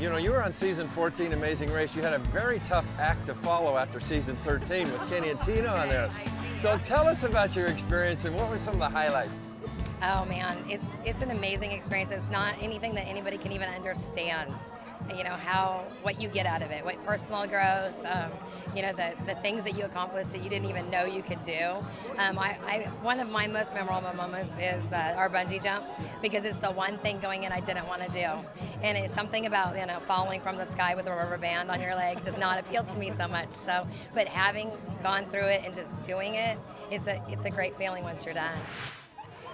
You know, you were on season 14, Amazing Race. You had a very tough act to follow after season 13 with Kenny and Tina on there. So tell us about your experience and what were some of the highlights? Oh man, it's an amazing experience. It's not anything that anybody can even understand. You know, what you get out of it, what personal growth, you know, the things that you accomplish that you didn't even know you could do. One of my most memorable moments is our bungee jump, because it's the one thing going in I didn't want to do. And it's something about, you know, falling from the sky with a rubber band on your leg does not appeal to me so much. So, but having gone through it and just doing it, it's a great feeling once you're done.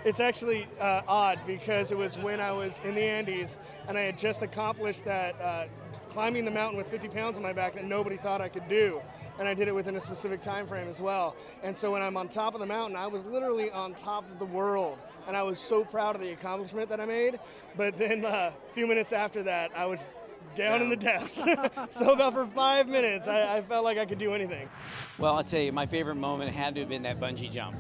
It's actually odd because it was when I was in the Andes and I had just accomplished that climbing the mountain with 50 pounds on my back that nobody thought I could do. And I did it within a specific time frame as well. And so when I'm on top of the mountain, I was literally on top of the world. And I was so proud of the accomplishment that I made. But then a few minutes after that, I was down in the depths. So about for 5 minutes, I felt like I could do anything. Well, I'd say my favorite moment had to have been that bungee jump.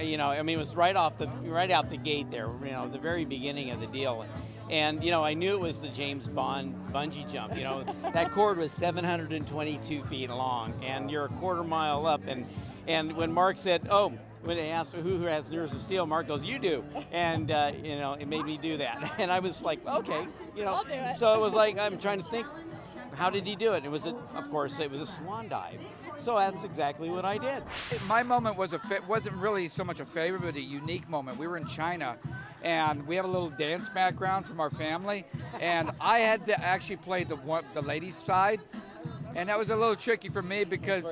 You know, I mean, it was right out the gate there, you know, the very beginning of the deal. And, you know, I knew it was the James Bond bungee jump. You know, that cord was 722 feet long, and you're a quarter mile up. And when Mark said, oh, when they asked who has nerves of steel, Mark goes, you do. And, you know, it made me do that. And I was like, okay, you know. I'll do it. So it was like, I'm trying to think, how did he do it? It was, of course, it was a swan dive. So that's exactly what I did. My moment wasn't really so much a favorite, but a unique moment. We were in China, and we have a little dance background from our family, and I had to actually play the ladies' side, and that was a little tricky for me because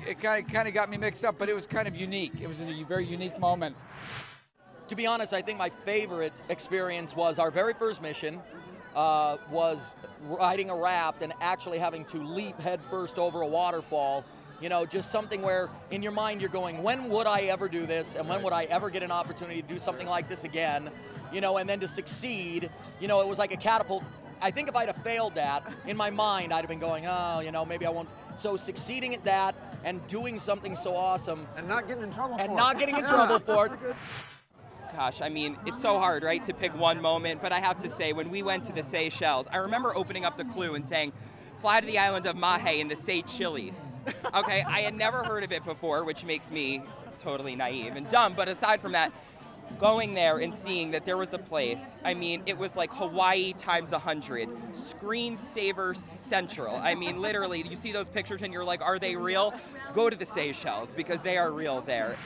it kind of got me mixed up, but it was kind of unique. It was a very unique moment. To be honest, I think my favorite experience was our very first mission. Was riding a raft and actually having to leap headfirst over a waterfall. You know, just something where in your mind you're going, when would I ever do this, and when would I ever get an opportunity to do something like this again? You know, and then to succeed, you know, it was like a catapult. I think if I'd have failed that, in my mind I'd have been going, oh, you know, maybe I won't. So succeeding at that and doing something so awesome. And not getting in trouble for it. And not getting in trouble for it. Gosh, I mean, it's so hard, right, to pick one moment, but I have to say, when we went to the Seychelles, I remember opening up the clue and saying, fly to the island of Mahe in the Seychelles. Okay, I had never heard of it before, which makes me totally naive and dumb, but aside from that, going there and seeing that there was a place, I mean, it was like Hawaii times 100, screensaver central. I mean, literally, you see those pictures and you're like, are they real? Go to the Seychelles, because they are real there.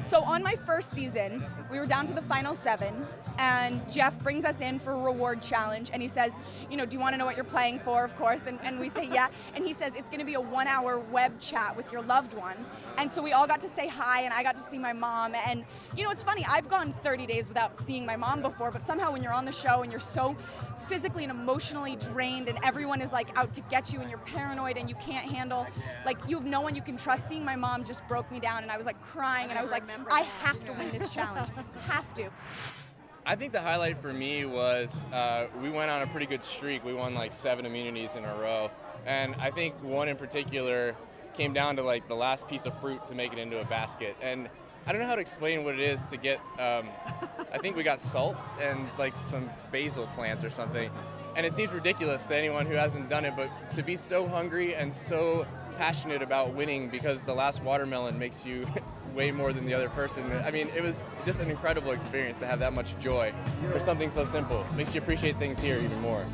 So on my first season, we were down to the final 7, and Jeff brings us in for a reward challenge, and he says, you know, do you want to know what you're playing for, of course, and we say, yeah, and he says, it's going to be a 1-hour web chat with your loved one, and so we all got to say hi, and I got to see my mom, and, you know, it's funny, I've gone 30 days without seeing my mom before, but somehow when you're on the show and you're so physically and emotionally drained, and everyone is like out to get you, and you're paranoid, and you can't handle, like, you have no one you can trust. Seeing my mom just broke me down, and I was like crying, and I was like, I have to win this challenge. Have to. I think the highlight for me was we went on a pretty good streak. We won like 7 immunities in a row. And I think one in particular came down to like the last piece of fruit to make it into a basket. And I don't know how to explain what it is to get, I think we got salt and like some basil plants or something. And it seems ridiculous to anyone who hasn't done it, but to be so hungry and so passionate about winning because the last watermelon makes you way more than the other person. I mean, it was just an incredible experience to have that much joy for something so simple. Makes you appreciate things here even more.